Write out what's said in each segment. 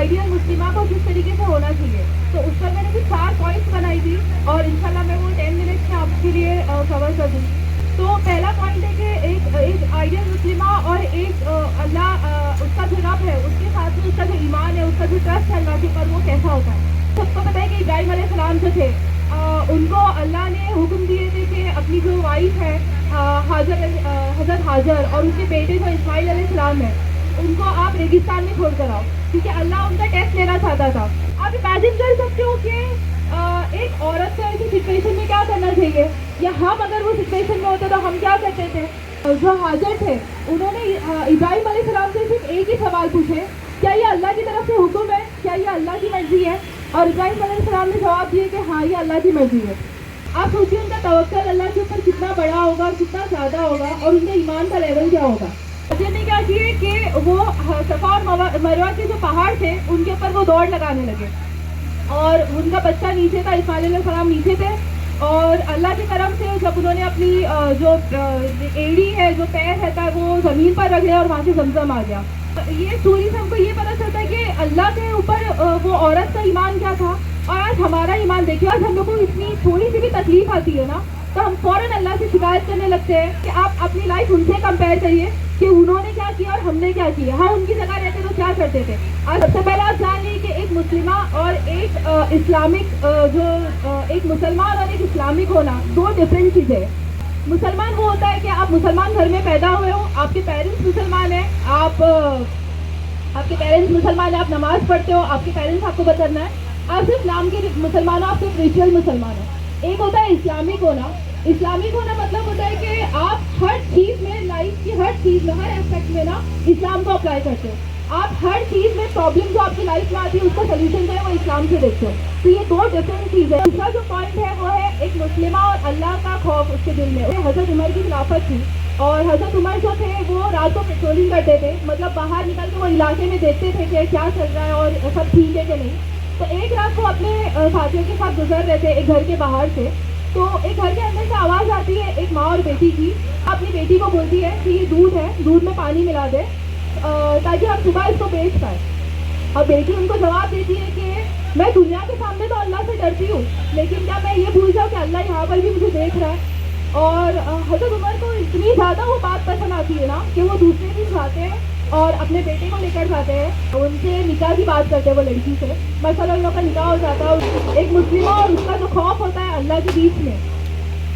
Ideal मुस्लिमा को किस तरीके से होना चाहिए। तो उस पर मैंने कुछ 4 पॉइंट्स बनाई थी और इंशाल्लाह मैं वो 10 मिनट्स में आपके लिए कवर कर दूँगी। तो पहला पॉइंट है कि एक आइडियल मुस्लिमा और एक अल्लाह उसका जो रब है उसके साथ में उसका जो ईमान है, उसका जो ट्रस्ट है अल्लाह के ऊपर, वो कैसा होता है। सबको पता है कि इब्राहिम अलैहिस्सलाम जो थे उनको अल्लाह ने हुक्म दिए थे कि अपनी जो वाइफ है हज़रत हाजर और उनके बेटे जो इस्माइल अलैहिस्सलाम है उनको आप रेगिस्तान में छोड़ कर आओ, क्योंकि अल्लाह उनका टेस्ट लेना चाहता था। आप इमेजिन कर सकते हो कि एक औरत को ऐसी सिचुएशन में क्या करना चाहिए, या हम अगर वो सिचुएशन में होते तो हम क्या करते थे। जो हाजर थे उन्होंने इब्राहिम अलैहिस्सलाम से सिर्फ एक ही सवाल पूछे, क्या ये अल्लाह की तरफ से हुक्म है, क्या ये अल्लाह की मर्जी है। और इब्राहिम अलैहिस्सलाम ने जवाब दिए कि हाँ ये अल्लाह की मर्जी है। आप सोचिए उनका तवक्कुल अल्लाह के ऊपर कितना बड़ा होगा, कितना ज़्यादा होगा, और उनके ईमान का लेवल क्या होगा। हाजर ने क्या किए कि वो सफ़ा और मरवा के जो पहाड़ थे उनके ऊपर वो दौड़ लगाने लगे, और उनका बच्चा नीचे था, इस्माइल अलैहिस्सलाम नीचे थे। और अल्लाह की तरफ से जब उन्होंने अपनी जो एड़ी है, जो पैर रहता है, वो ज़मीन पर रख लिया और वहाँ से जमजम आ गया। ये स्टोरी से हमको ये पता चलता है कि अल्लाह के ऊपर वो औरत का ईमान क्या था। और आज हमारा ईमान देखिए, आज हम लोग को इतनी थोड़ी सी भी तकलीफ आती है ना तो हम फ़ौरन अल्लाह से शिकायत करने लगते हैं कि आप अपनी लाइफ उनसे कंपेयर करिए कि उन्होंने क्या किया और हमने क्या किया। हाँ, उनकी जगह रहते तो क्या करते थे। आज सबसे पहले आप जान लीजिए कि एक मुस्लिमा और एक इस्लामिक एक मुसलमान और एक इस्लामिक होना दो डिफरेंट चीज़ें हैं। मुसलमान वो होता है कि आप मुसलमान घर में पैदा हुए हो, आपके पेरेंट्स मुसलमान हैं, आपके पेरेंट्स मुसलमान हैं, आप नमाज़ पढ़ते हो, आपके पेरेंट्स आपको बताना है, आप सिर्फ नाम के मुसलमान हो, आप सिर्फ रिचुअल मुसलमान हो। एक होता है इस्लामिक होना। इस्लामिक होना मतलब होता है कि आप हर चीज़ में, लाइफ की हर चीज़ में, हर एस्पेक्ट में ना इस्लाम को अप्लाई करते हो। आप हर चीज़ में प्रॉब्लम जो आपकी लाइफ में आती है उसका सोल्यूशन जो है वो इस्लाम से देखते हो। तो ये दो डिफरेंट चीज़ है। दूसरा जो पॉइंट है वो है एक मुस्लिमा और अल्लाह का खौफ उसके दिल में। हज़रत उमर की खिलाफत थी और हज़रत उमर जो थे वो रात को पेट्रोलिंग करते थे, मतलब बाहर निकल के वो इलाके में देखते थे कि क्या चल रहा है और सब ठीक है कि नहीं। तो एक रात को अपने साथियों के साथ गुजर रहे थे एक घर के बाहर से, तो एक घर के अंदर से आवाज़ आती है एक माँ और बेटी की। अपनी बेटी को बोलती है कि ये दूध है, दूध में पानी मिला दे ताकि हम सुबह इसको बेच पाए। अब बेटी उनको जवाब देती है कि मैं दुनिया के सामने तो अल्लाह से डरती हूँ, लेकिन क्या मैं ये भूल जाऊँ कि अल्लाह यहाँ पर भी मुझे देख रहा है। और हज़रत उमर को इतनी ज़्यादा वो बात पसंद आती है ना कि वो दूसरे दिन जाते हैं और अपने बेटे को लेकर जाते हैं, उनसे निकाह की बात करते हैं वो लड़की से, मसलन उन लोग का निकाह हो जाता है। एक मुस्लिमा और उसका जो खौफ होता है अल्लाह के बीच में,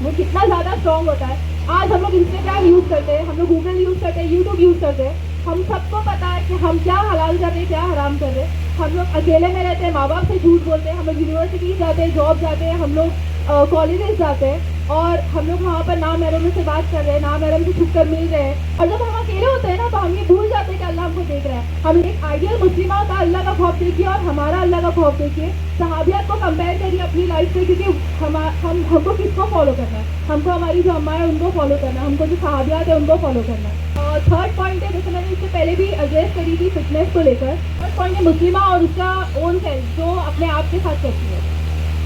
वो कितना ज़्यादा स्ट्रॉन्ग होता है। आज हम लोग इंस्टाग्राम यूज़ करते हैं, हम लोग गूगल यूज़ करते हैं, यूट्यूब यूज़ करते हैं, हम सबको पता है कि हम क्या हलाल कर रहे हैं, क्या हराम कर रहे हैं। हम लोग अकेले में रहते हैं, माँ बाप से झूठ बोलते हैं, हम लोग यूनिवर्सिटी जाते हैं, जॉब जाते हैं, हम लोग कॉलेजेस जाते हैं और हम लोग वहाँ पर नामहरमों से बात कर रहे हैं, नामहरम से छुप कर मिल रहे हैं। और जब हम अकेले होते हैं ना तो हम ये भूल जाते हैं कि अल्लाह हमको देख रहा है। हम एक आइडियल मुस्लिमा का अल्लाह का खौफ देखिए और हमारा अल्लाह का खौफ देखिए, सहाबियात को कंपेयर करिए अपनी लाइफ से, क्योंकि हमको किसको फॉलो करना है, हमको हमारी जो अम्मा है उनको फॉलो करना है, हमको जो सहाबियात है उनको फॉलो करना है। थर्ड पॉइंट है, जैसे मैंने इससे पहले भी एड्रेस करी थी फिटनेस को लेकर। थर्ड पॉइंट है मुस्लिमा और उसका ओन सेल्फ जो अपने आप के साथ करती है।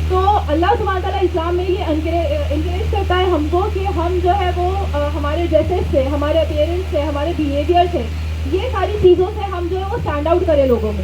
तो अल्लाह सुब्हानहू तआला इस्लाम में ये इंकरेज करता है हमको कि हम जो है वो हमारे ड्रेसेस से, हमारे अपीयरेंस से, हमारे बिहेवियर से, ये सारी चीज़ों से हम जो है वो स्टैंड आउट करें लोगों में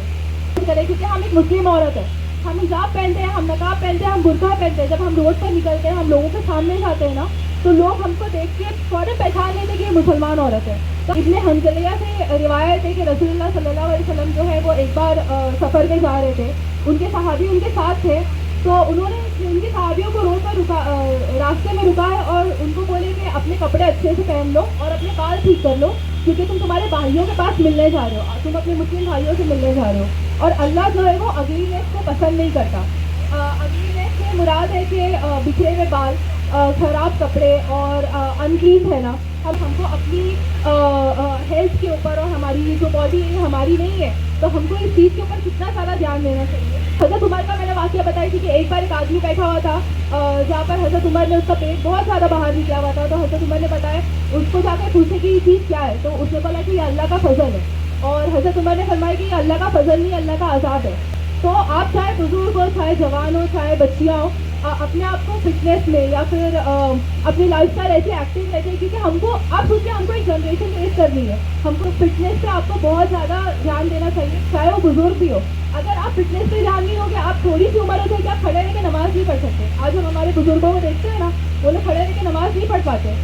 करें, क्योंकि हम एक मुस्लिम औरत है, हम हिजाब पहनते हैं, हम नकाब पहनते हैं, हम बुर्का पहनते हैं। जब हम रोड पर निकलते हैं, हम लोगों के सामने जाते हैं ना तो लोग हमको देख के फ़ौरन पहचान लेते हैं कि ये मुसलमान औरत है। तो इब्ने हंज़लिया से रिवायत है कि रसूलुल्लाह सल्लल्लाहु अलैहि वसल्लम जो है वो एक बार सफ़र में जा रहे थे, उनके सहाबी उनके साथ थे, तो उन्होंने उनके सहाबियों को रोड पर रास्ते में रुका है और उनको बोले कि अपने कपड़े अच्छे से पहन लो और अपने बाल ठीक कर लो, क्योंकि तुम तुम्हारे भाइयों के पास मिलने जा रहे हो, तुम अपने मुस्लिम भाइयों से मिलने जा रहे हो। और अल्लाह जो है वो अगलीनेस को पसंद नहीं करता। अगलीनेस से मुराद है कि बिखरे हुए बाल, ख़राब कपड़े और अनक्लीन है ना। हमको अपनी हेल्थ के ऊपर और हमारी जो बॉडी है हमारी नहीं है, तो हमको इस चीज़ के ऊपर कितना सारा ध्यान देना चाहिए। हज़रत उमर का मैंने वाक़या बताई थी कि एक बार एक आदमी बैठा हुआ था जहाँ पर हज़रत उमर ने, उसका पेट बहुत ज़्यादा बाहर निकला हुआ था, तो हज़रत उमर ने बताया, उसको जाकर पूछे कि ये चीज़ क्या है, तो उसने बोला कि ये अल्लाह का फजल है। और हज़रत उमर ने फरमाया कि ये अल्लाह का फजल नहीं, अल्लाह का अज़ाब है। तो आप चाहे बुजुर्ग हो, चाहे जवान हो, चाहे बच्चियाँ हो, अपने आप को फिटनेस में या फिर अपनी लाइफस्टाइल ऐसे एक्टिव रहते हैं, क्योंकि हमको, आप सोचिए, हमको एक जनरेशन रेस करनी है, हमको फिटनेस पे आपको बहुत ज़्यादा ध्यान देना चाहिए, चाहे वो बुजुर्ग भी हो। اگر آپ فٹنس پہ دھیان نہیں ہوگے, آپ تھوڑی سی عمر ہوتے کہ آپ کھڑے رہ کے نماز نہیں پڑھ سکتے. آج ہم ہمارے بزرگوں کو دیکھتے ہیں نا, وہ لوگ کھڑے رہ کے نماز نہیں پڑھ پاتے.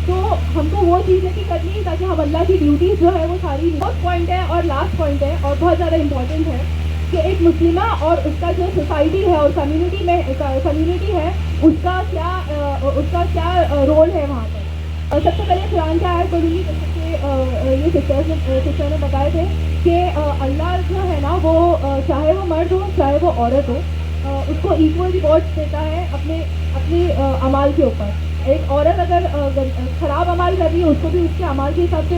تو ہم کو وہ چیزیں کی کرنی ہے تاکہ ہم اللہ کی ڈیوٹیز جو ہے وہ ساری. فرسٹ پوائنٹ ہے اور لاسٹ پوائنٹ ہے اور بہت زیادہ امپورٹنٹ ہے کہ ایک مسلمہ اور اس کا جو سوسائٹی ہے اور کمیونٹی ہے اس کا کیا رول ہے وہاں پر. اور سب سے پہلے قرآن کی آیت پڑھوں گی, جیسے کہ یہ سسٹر نے بتائے تھے کہ اللہ جو ہے نا وہ چاہے وہ مرد ہو چاہے وہ عورت ہو, اس کو ایکول ریوارڈ دیتا ہے اپنے اعمال کے اوپر. ایک عورت اگر خراب عمل کر رہی ہے اس کو بھی اس کے اعمال کے حساب سے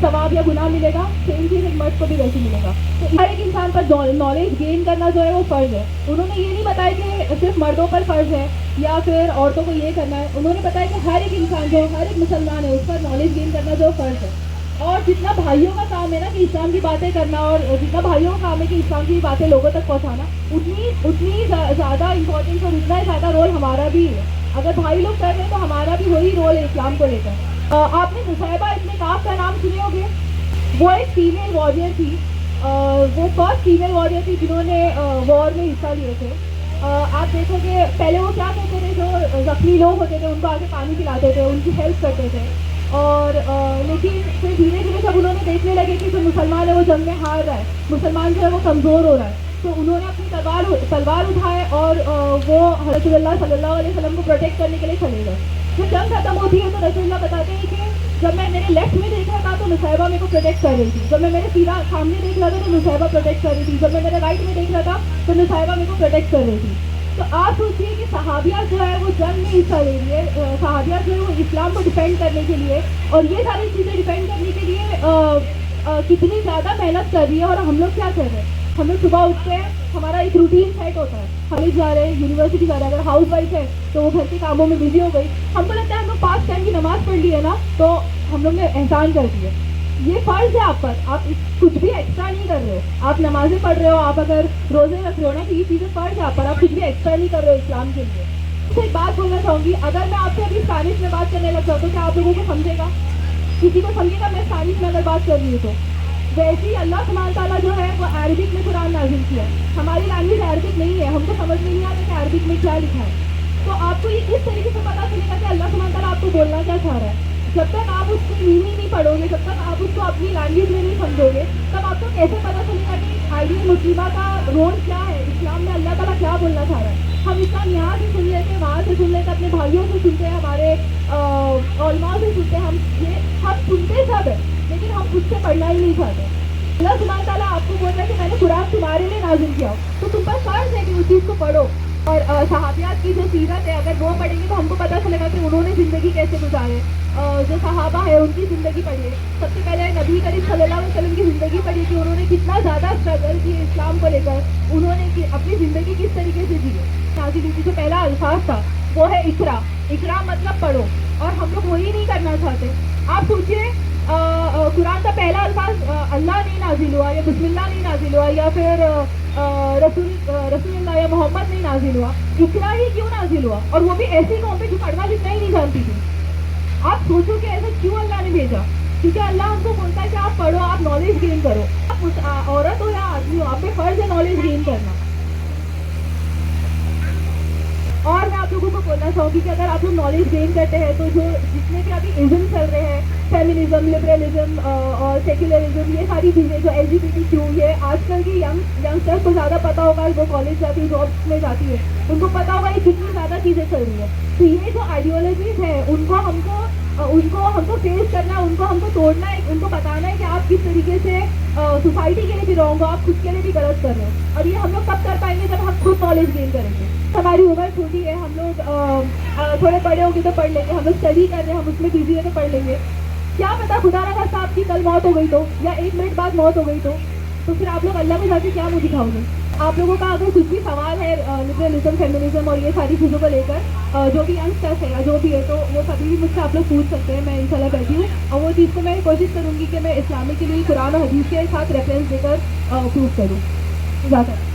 ثواب یا گناہ ملے گا, سیم چیز ایک مرد کو بھی ویسے ملے گا. تو ہر ایک انسان پر نالج گین کرنا جو ہے وہ فرض ہے. انہوں نے یہ نہیں بتایا کہ صرف مردوں پر فرض ہے یا پھر عورتوں کو یہ کرنا ہے, انہوں نے بتایا کہ ہر ایک انسان جو ہر ایک مسلمان ہے اس پر نالج گین کرنا جو فرض ہے. اور جتنا بھائیوں کا کام ہے نا کہ اسلام کی باتیں کرنا, اور جتنا بھائیوں کا کام ہے کہ اسلام کی باتیں لوگوں تک پہنچانا, اتنی زیادہ امپورٹنس اور اتنا زیادہ رول ہمارا بھی ہے. اگر بھائی لوگ کر رہے ہیں تو ہمارا بھی وہی رول ہے اسلام کو لے کر. آپ نے نصیبہ ابن کعب کا نام سنے ہوگے. وہ ایک فیمیل وارریئر تھی, وہ فرسٹ فیمیل وارریئر تھی جنہوں نے وار میں حصہ لیے تھے. آپ دیکھو کہ پہلے وہ کیا کرتے تھے, جو زخمی لوگ ہوتے تھے ان کو آگے پانی پلاتے تھے, ان کی ہیلپ کرتے تھے. اور لیکن پھر دھیرے دھیرے جب انہوں نے دیکھنے لگے کہ جو مسلمان ہے وہ جنگ میں ہار رہا ہے, مسلمان جو ہے وہ کمزور ہو رہا ہے, تو انہوں نے اپنی تلوار اٹھائے اور وہ حضرت اللہ صلی اللہ علیہ وسلم کو پروٹیکٹ کرنے کے لیے چلے گئے. جب جنگ ختم ہوتی ہے تو رسول اللہ بتاتے ہیں کہ جب میں میرے لیفٹ میں دیکھ رہا تھا تو نصیبہ میرے کو پروٹیکٹ کر رہی تھی, جب میں میرے سیدھا سامنے دیکھ رہا تھا تو نصیبہ پروٹیکٹ کر رہی تھی, جب میں میرے رائٹ میں دیکھ رہا تھا تو نصیبہ میرے کو پروٹیکٹ کر رہی تھی. تو آپ سوچیے کہ صحابیات جو ہے وہ جنگ میں حصہ لے رہی ہے, صحابیات جو ہے وہ اسلام کو ڈیفینڈ کرنے کے لیے اور یہ ساری چیزیں ڈیفینڈ کرنے کے لیے کتنی زیادہ محنت کر رہی ہے. اور ہم لوگ کیا کر رہے ہیں, ہم لوگ صبح اٹھتے ہیں, ہمارا ایک روٹین سیٹ ہوتا ہے, کالج جا رہے ہیں, یونیورسٹی جا رہے ہیں. اگر ہاؤس وائف ہے تو وہ گھر کے کاموں میں بزی ہو گئی. ہم کو لگتا ہے ہم لوگ 5 ٹائم کی نماز پڑھ لی ہے نا تو ہم لوگ نے احسان کر دی ہے. یہ فرض ہے آپ پر, آپ کچھ بھی ایکسٹرا نہیں کر رہے ہو. آپ نمازیں پڑھ رہے ہو, آپ اگر روزے رکھ رہے ہو نا, تو یہ چیزیں فرض ہے آپ پر, آپ کچھ بھی ایکسٹرا نہیں کر رہے ہو اسلام کے لیے. تو ایک بات بولنا چاہوں گی, اگر میں آپ سے ابھی اسپینش میں بات کرنے لگ جاؤں تو کیا آپ لوگوں کو سمجھے گا, کسی کو سمجھے گا میں اسپینش میں اگر بات کر رہی ہوں تو؟ ویسے ہی اللہ سبحانہ تعالیٰ جو ہے وہ عربک میں قرآن نازل کیا ہے. ہماری لینگویج عربک نہیں ہے, ہم کو سمجھ میں نہیں آتا کہ عربک میں کیا لکھا ہے. تو آپ کو یہ اس طریقے سے پتا چلے گا کہ اللہ سبحانہ تعالیٰ آپ کو بولنا کیا چاہ رہا ہے. جب تک آپ اس کی میننگ نہیں پڑھو گے, جب تک آپ اس کو اپنی لینگویج میں نہیں سمجھو گے, تب آپ کو کیسے پتا چلے گا کہ آئیڈیل مسلمہ کا رول کیا ہے, اسلام میں اللہ تعالیٰ کیا بولنا چاہ رہا ہے. ہم اسلام یہاں سے سن لیتے ہیں, وہاں سے سن لیتے ہیں, اپنے بھائیوں سے سنتے ہیں, ہمارے علماء سے سنتے ہیں, ہم سنتے سب ہیں لیکن ہم خود سے پڑھنا ہی نہیں چاہتے. اللہ سبحانہ تعالیٰ آپ کو بول رہا ہے کہ میں نے قرآن تمہارے لیے نازل کیا ہو, تو تم پر فرض ہے کہ اس چیز کو پڑھو. اور صحابیات کی جو سیرت ہے اگر وہ پڑھیں گے تو ہم کو پتہ چلے گا کہ انہوں نے زندگی کیسے گزارے. جو صحابہ ہے ان کی زندگی پڑھیے. سب سے پہلے نبی کریم صلی اللہ علیہ وسلم کی زندگی پڑھیے کہ انہوں نے کتنا زیادہ اسٹرگل کی اسلام کو لے کر, انہوں نے اپنی زندگی کس طریقے سے جی. نازل ہوئی جو پہلا الفاظ تھا وہ ہے اقرا. اقرا مطلب پڑھو, اور ہم لوگ وہی نہیں کرنا چاہتے. آپ سوچیے قرآن کا پہلا الفاظ اللہ نہیں نازل ہوا, یا بسم اللہ نہیں نازل ہوا, یا پھر رسول اللہ یا محمد نہیں نازل ہوا. اقرا ہی کیوں نازل ہوا, اور وہ بھی ایسی قوم پہ جو پڑھنا لکھنا ہی نہیں جانتی تھی. آپ سوچو کہ ایسا کیوں اللہ نے بھیجا, کیونکہ اللہ ہم کو بولتا ہے کہ آپ پڑھو, آپ نالج گین کرو. آپ عورت ہو یا آدمی ہو, آپ پہ فرض ہے نالج گین کرنا. اور میں آپ لوگوں کو بولنا چاہوں گی کہ اگر آپ لوگ نالج گین کرتے ہیں تو جو جتنے بھی ابھی ازم چل رہے ہیں, فیمنزم, لبرلزم اور سیکولرزم, یہ ساری چیزیں جو LGBTQ, یہ آج کل کی ینگسٹرس کو زیادہ پتا ہوگا, وہ کالج جاتی ہے, جابس میں جاتی ہے, ان کو پتا ہوگا یہ کتنی زیادہ چیزیں چل رہی ہیں. تو یہ جو آئیڈیالوجیز ہیں ان کو ہم کو فیس کرنا ہے, ان کو ہم کو توڑنا ہے, ان کو بتانا ہے کہ آپ کس طریقے سے سوسائٹی کے لیے بھی رونگ ہو, آپ خود کے لیے بھی غلط کر رہے ہیں. اور یہ ہم لوگ کب کر پائیں گے جب ہم خود نالج گین کریں گے. ہماری عمر چھوٹی ہے, ہم لوگ تھوڑے بڑے ہوں گے تو پڑھ لیں گے, ہم لوگ اسٹڈی کر رہے ہیں, ہم اس میں بزی ہیں تو پڑھ لیں گے. کیا پتا خدا نہ خواستہ آپ کی کل موت ہو گئی تو, یا 1 منٹ بعد موت ہو گئی تو پھر آپ لوگ اللہ کو جا کے کیا منہ دکھاؤ گے. آپ لوگوں کا اگر کچھ بھی سوال ہے لبرلزم, فیمنزم اور یہ ساری چیزوں کو لے کر, جو بھی ینگسٹرس ہے یا جو بھی ہے, تو وہ کبھی بھی مجھ سے آپ لوگ پوچھ سکتے ہیں. میں انشاءاللہ بیٹھی ہوں, اور وہ چیز کو میں کوشش کروں گی کہ میں اسلامی کے لیے قرآن و حدیث کے ساتھ ریفرنس دے کر پروف کروں. اجازت.